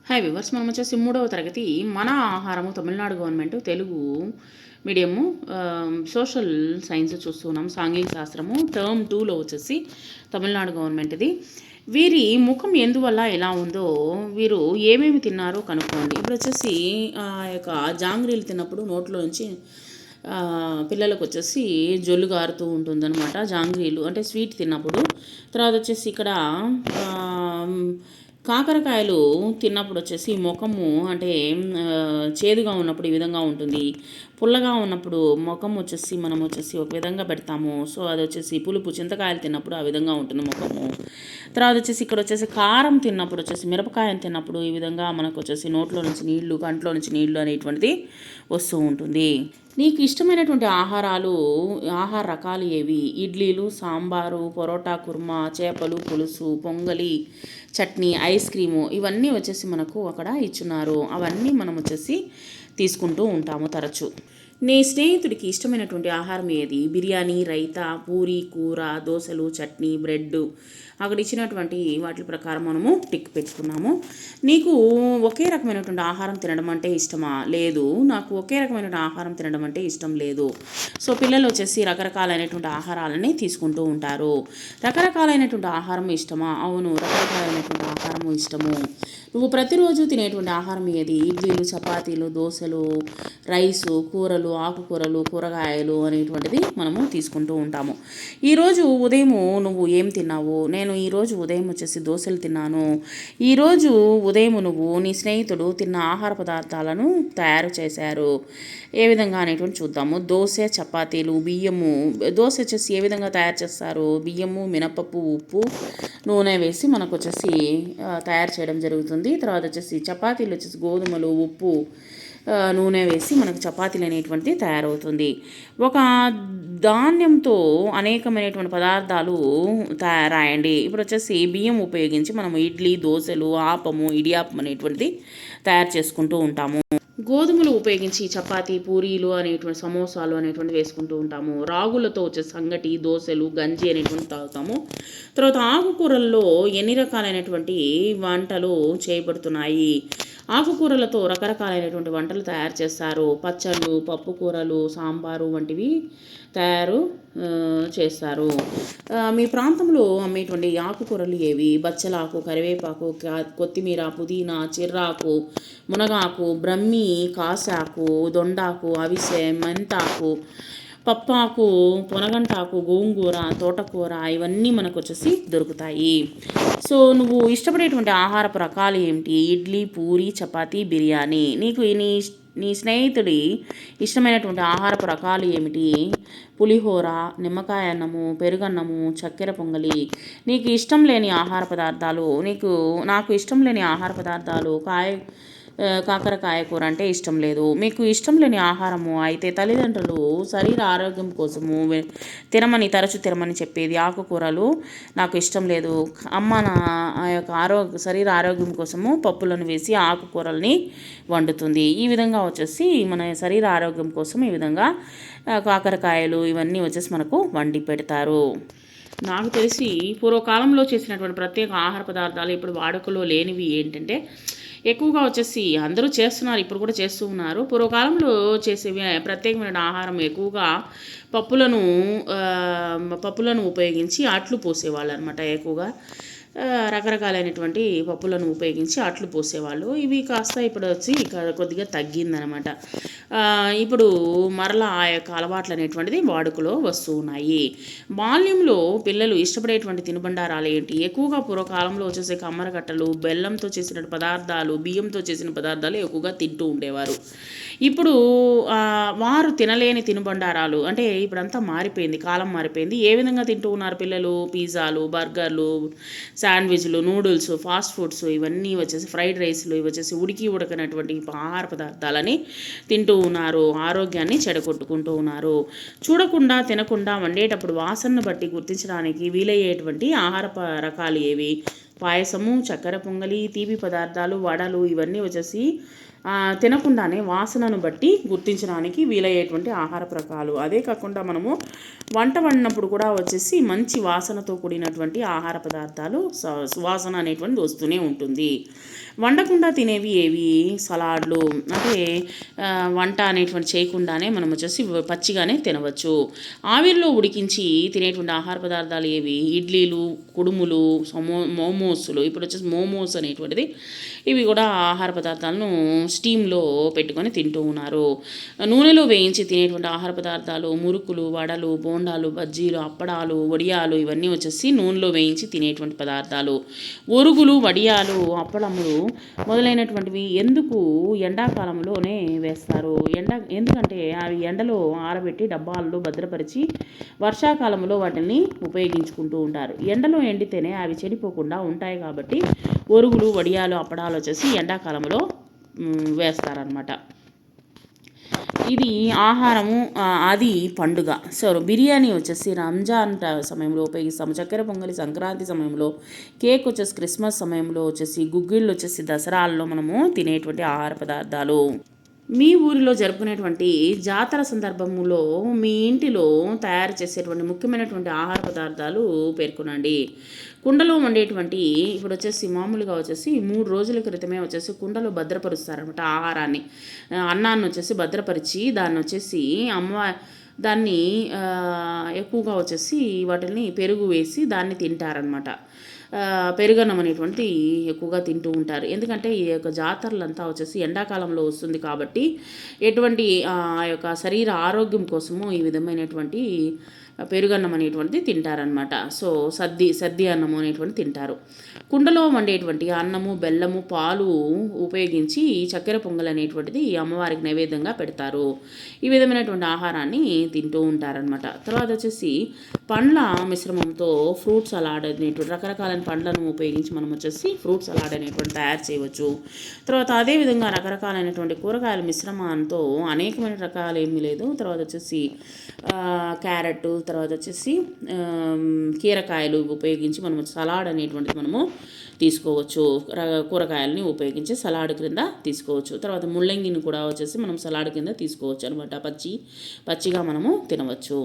Hi viewers, మనం వచ్చేసి 3వ తరగతి మన ఆహారము Tamil Nadu government Telugu medium social science చూస్తున్నాం. సాంఘిక శాస్త్రము టర్మ్ 2లో వచ్చేసి తమిళనాడు గవర్నమెంట్ది. వీరి ముఖం ఎందువల్ల ఎలా ఉందో, వీరు ఏమేమి తిన్నారో కనుక్కోండి. ఇప్పుడు వచ్చేసి యొక్క జాంగ్రీలు తిన్నప్పుడు నోట్లో నుంచి పిల్లలకు వచ్చేసి జొల్లు గారుతూ ఉంటుందన్నమాట. జాంగ్రీలు అంటే స్వీట్ తిన్నప్పుడు. తర్వాత వచ్చేసి ఇక్కడ కాకరకాయలు తిన్నప్పుడు వచ్చేసి ముఖము అంటే చేదుగా ఉన్నప్పుడు ఈ విధంగా ఉంటుంది. పుల్లగా ఉన్నప్పుడు ముఖం వచ్చేసి మనం వచ్చేసి ఒక విధంగా పెడతాము. సో అది వచ్చేసి పులుపు చింతకాయలు తిన్నప్పుడు ఆ విధంగా ఉంటుంది ముఖము. తర్వాత వచ్చేసి ఇక్కడ వచ్చేసి కారం తిన్నప్పుడు వచ్చేసి మిరపకాయలు తిన్నప్పుడు ఈ విధంగా మనకు వచ్చేసి నోట్లో నుంచి నీళ్లు, కంట్లో నుంచి నీళ్లు అనేటువంటిది వస్తూ ఉంటుంది. నీకు ఇష్టమైనటువంటి ఆహార రకాలు ఏవి? ఇడ్లీలు, సాంబారు, పొరోటా, కుర్మా, చేపలు పులుసు, పొంగలి, చట్నీ, ఐస్ క్రీము, ఇవన్నీ వచ్చేసి మనకు అక్కడ ఇచ్చున్నారు. అవన్నీ మనం వచ్చేసి తీసుకుంటూ ఉంటాము తరచు. నీ స్నేహితుడికి ఇష్టమైనటువంటి ఆహారం ఏది? బిర్యానీ, రైతా, పూరి, కూర, దోశలు, చట్నీ, బ్రెడ్. అక్కడ ఇచ్చినటువంటి వాటి ప్రకారం మనము టిక్ పెట్టుకున్నాము. నీకు ఒకే రకమైనటువంటి ఆహారం తినడం అంటే ఇష్టమా? లేదు, నాకు ఒకే రకమైనటువంటి ఆహారం తినడం అంటే ఇష్టం లేదు. సో పిల్లలు వచ్చేసి రకరకాలైనటువంటి ఆహారాలని తీసుకుంటూ ఉంటారు. రకరకాలైనటువంటి ఆహారం ఇష్టమా? అవును, రకరకాలైనటువంటి ఆహారము ఇష్టము. నువ్వు ప్రతిరోజు తినేటువంటి ఆహారం ఏది? ఇడ్లీలు, చపాతీలు, దోశలు, రైసు, కూరలు, ఆకుకూరలు, కూరగాయలు అనేటువంటిది మనము తీసుకుంటూ ఉంటాము. ఈరోజు ఉదయము నువ్వు ఏం తిన్నావు? నేను ఈరోజు ఉదయం వచ్చేసి దోశలు తిన్నాను. ఈరోజు ఉదయం నువ్వు నీ స్నేహితుడు తిన్న ఆహార పదార్థాలను తయారు చేశారు ఏ విధంగా అనేటువంటి చూద్దాము. దోశ, చపాతీలు, బియ్యము. దోశ వచ్చేసి ఏ విధంగా తయారు చేస్తారు? బియ్యము, మినపప్పు, ఉప్పు, నూనె వేసి మనకు వచ్చేసి తయారు చేయడం జరుగుతుంది. తర్వాత వచ్చేసి చపాతీలు వచ్చేసి గోధుమలు, ఉప్పు, నూనె వేసి మనకు చపాతీలు అనేటువంటిది తయారవుతుంది. ఒక ధాన్యంతో అనేకమైనటువంటి పదార్థాలు రాయండి. ఇప్పుడు వచ్చేసి బియ్యం ఉపయోగించి మనం ఇడ్లీ, దోశలు, ఆపము, ఇడియాపం అనేటువంటిది తయారు చేసుకుంటూ ఉంటాము. గోధుమలు ఉపయోగించి చపాతీ, పూరీలు అనేటువంటి సమోసాలు అనేటువంటి వేసుకుంటూ ఉంటాము. రాగులతో వచ్చే సంగటి, దోశలు, గంజి అనేటువంటి తాగుతాము. తర్వాత ఆకుకూరల్లో ఎన్ని రకాలైనటువంటి వంటలు చేయబడుతున్నాయి? ఆకుకూరలతో రకరకాలైనటువంటి వంటలు తయారు చేస్తారు. పచ్చళ్ళు, పప్పు కూరలు, సాంబారు వంటివి తయారు చేస్తారు. మీ ప్రాంతంలో అమ్మేటువంటి ఆకుకూరలు ఏవి? బచ్చలాకు, కరివేపాకు, కొత్తిమీర, పుదీనా, చిర్రాకు, మునగాకు, బ్రహ్మి, కాసాకు, దొండాకు, అవిసె, మెంతాకు, పప్పాకు, పొనగంటాకు, గోంగూర, తోటకూర, ఇవన్నీ మనకు వచ్చేసి దొరుకుతాయి. సో నువ్వు ఇష్టపడేటువంటి ఆహారపు రకాలు ఏమిటి? ఇడ్లీ, పూరి, చపాతీ, బిర్యానీ. నీకు నీ స్నేహితుడి ఇష్టమైనటువంటి ఆహారపు రకాలు ఏమిటి? పులిహోర, నిమ్మకాయ అన్నము, పెరుగన్నము, చక్కెర పొంగలి. నీకు ఇష్టం లేని ఆహార పదార్థాలు. నాకు ఇష్టం లేని ఆహార పదార్థాలు కాకరకాయ కూర అంటే ఇష్టం లేదు. మీకు ఇష్టం లేని ఆహారము అయితే తల్లిదండ్రులు శరీర ఆరోగ్యం కోసము తరచు తినమని చెప్పేది ఆకుకూరలు నాకు ఇష్టం లేదు. అమ్మ నా యొక్క శరీర ఆరోగ్యం కోసము పప్పులను వేసి ఆకుకూరల్ని వండుతుంది. ఈ విధంగా వచ్చేసి మన శరీర ఆరోగ్యం కోసం ఈ విధంగా కాకరకాయలు ఇవన్నీ వచ్చేసి మనకు వండి పెడతారు. నాకు తెలిసి పూర్వకాలంలో చేసినటువంటి ప్రత్యేక ఆహార పదార్థాలు ఇప్పుడు వాడుకలో లేనివి ఏంటంటే, ఎక్కువగా వచ్చేసి అందరూ చేస్తున్నారు, ఇప్పుడు కూడా చేస్తూ ఉన్నారు. పూర్వకాలంలో చేసేవి ప్రత్యేకమైన ఆహారం ఎక్కువగా పప్పులను ఉపయోగించి అట్లు పోసేవాళ్ళు అనమాట. ఎక్కువగా రకరకాలైనటువంటి పప్పులను ఉపయోగించి అట్లు పోసేవాళ్ళు. ఇవి కాస్త ఇప్పుడు వచ్చి కొద్దిగా తగ్గిందనమాట. ఇప్పుడు మరలా ఆ యొక్క అలవాట్లు అనేటువంటిది వాడుకలో వస్తూ ఉన్నాయి. బాల్యంలో పిల్లలు ఇష్టపడేటువంటి తినుబండారాలు ఏంటి? ఎక్కువగా పూర్వకాలంలో వచ్చేసి కమ్మరగట్టలు, బెల్లంతో చేసిన పదార్థాలు, బియ్యంతో చేసిన పదార్థాలు ఎక్కువగా తింటూ ఉండేవారు. ఇప్పుడు వారు తినలేని తినుబండారాలు అంటే ఇప్పుడంతా మారిపోయింది, కాలం మారిపోయింది. ఏ విధంగా తింటూ ఉన్నారు పిల్లలు? పిజ్జాలు, బర్గర్లు, శాండ్విచ్లు, నూడిల్స్, ఫాస్ట్ ఫుడ్స్, ఇవన్నీ వచ్చేసి ఫ్రైడ్ రైస్లు, ఇవి వచ్చేసి ఉడకనటువంటి ఆహార పదార్థాలని తింటూ ఉన్నారు. ఆరోగ్యాన్ని చెడగొట్టుకుంటూ ఉన్నారు. చూడకుండా తినకుండా వండేటప్పుడు వాసనను బట్టి గుర్తించడానికి వీలయ్యేటువంటి ఆహార రకాలు ఏవి? పాయసము, చక్కెర పొంగలి, తీపి పదార్థాలు, వడలు, ఇవన్నీ వచ్చేసి తినకుండానే వాసనను బట్టి గుర్తించడానికి వీలయ్యేటువంటి ఆహార రకాలు. అదే కాకుండా మనము వంట వండినప్పుడు కూడా వచ్చేసి మంచి వాసనతో కూడినటువంటి ఆహార పదార్థాలు సువాసన అనేటువంటిది వస్తూనే ఉంటుంది. వండకుండా తినేవి ఏవి? సలాడ్లు, అంటే వంట అనేటువంటి చేయకుండానే మనం వచ్చేసి పచ్చిగానే తినవచ్చు. ఆవిరిలో ఉడికించి తినేటువంటి ఆహార పదార్థాలు ఏవి? ఇడ్లీలు, కుడుములు, మోమోస్లు. ఇప్పుడు వచ్చేసి మోమోస్ అనేటువంటిది, ఇవి కూడా ఆహార పదార్థాలను స్టీమ్లో పెట్టుకొని తింటూ ఉన్నారు. నూనెలో వేయించి తినేటువంటి ఆహార పదార్థాలు మురుకులు, వడలు, బోండాలు, బజ్జీలు, అప్పడాలు, వడియాలు, ఇవన్నీ వచ్చేసి నూనెలో వేయించి తినేటువంటి పదార్థాలు. ఒరుగులు, వడియాలు, అప్పడములు మొదలైనటువంటివి ఎందుకు ఎండాకాలంలోనే వేస్తారు? ఎందుకంటే అవి ఎండలో ఆరబెట్టి డబ్బాల్లో భద్రపరిచి వర్షాకాలంలో వాటిని ఉపయోగించుకుంటూ ఉంటారు. ఎండలో ఎండితేనే అవి చెడిపోకుండా ఉంటాయి కాబట్టి ఒరుగులు, వడియాలు, అప్పడాలు వచ్చేసి ఎండాకాలంలో వేస్తారనమాట. ఇది ఆహారము, అది పండుగ. సో బిర్యానీ వచ్చేసి రంజాన్ సమయంలో ఉపయోగిస్తాము. చక్కెర పొంగలి సంక్రాంతి సమయంలో, కేక్ వచ్చేసి క్రిస్మస్ సమయంలో, వచ్చేసి గుగ్గిళ్ళు వచ్చేసి దసరాల్లో మనము తినేటువంటి ఆహార పదార్థాలు. మీ ఊరిలో జరుపుకునేటువంటి జాతర సందర్భంలో మీ ఇంటిలో తయారు చేసేటువంటి ముఖ్యమైనటువంటి ఆహార పదార్థాలు పేర్కొనండి. కుండలో వండేటువంటి, ఇప్పుడు వచ్చేసి మామూలుగా వచ్చేసి 3 రోజుల క్రితమే వచ్చేసి కుండలో భద్రపరుస్తారనమాట ఆహారాన్ని. అన్నాన్ని వచ్చేసి భద్రపరిచి దాన్ని వచ్చేసి దాన్ని ఎక్కువగా వచ్చేసి వాటిని పెరుగు వేసి దాన్ని తింటారనమాట. పెరుగన్నం అనేటువంటి ఎక్కువగా తింటూ ఉంటారు. ఎందుకంటే ఈ యొక్క జాతరలంతా వచ్చేసి ఎండాకాలంలో వస్తుంది కాబట్టి ఎటువంటి ఆ యొక్క శరీర ఆరోగ్యం కోసము ఈ విధమైనటువంటి పెరుగన్నం అనేటువంటిది తింటారనమాట. సో సద్ది అన్నము అనేటువంటి తింటారు. కుండలో వండేటువంటి అన్నము, బెల్లము, పాలు ఉపయోగించి చక్కెర పొంగల్ అనేటువంటిది అమ్మవారికి నైవేద్యంగా పెడతారు. ఈ విధమైనటువంటి ఆహారాన్ని తింటూ ఉంటారనమాట. తర్వాత వచ్చేసి పండ్ల మిశ్రమంతో ఫ్రూట్ సలాడ్ అనేటువంటి రకరకాలైన పండ్లను ఉపయోగించి మనం వచ్చేసి ఫ్రూట్ సలాడ్ అనేటువంటి తయారు చేయవచ్చు. తర్వాత అదేవిధంగా రకరకాలైనటువంటి కూరగాయల మిశ్రమంతో అనేకమైన రకాలు ఏమీ లేదు. తర్వాత వచ్చేసి క్యారెట్, తర్వాత వచ్చేసి కీరకాయలు ఉపయోగించి మనం సలాడ్ అనేటువంటిది మనము తీసుకోవచ్చు. కూరగాయలని ఉపయోగించి సలాడ్ క్రింద తీసుకోవచ్చు. తర్వాత ముల్లంగిని కూడా వచ్చేసి మనం సలాడ్ కింద తీసుకోవచ్చు అనమాట. పచ్చిగా మనము తినవచ్చు.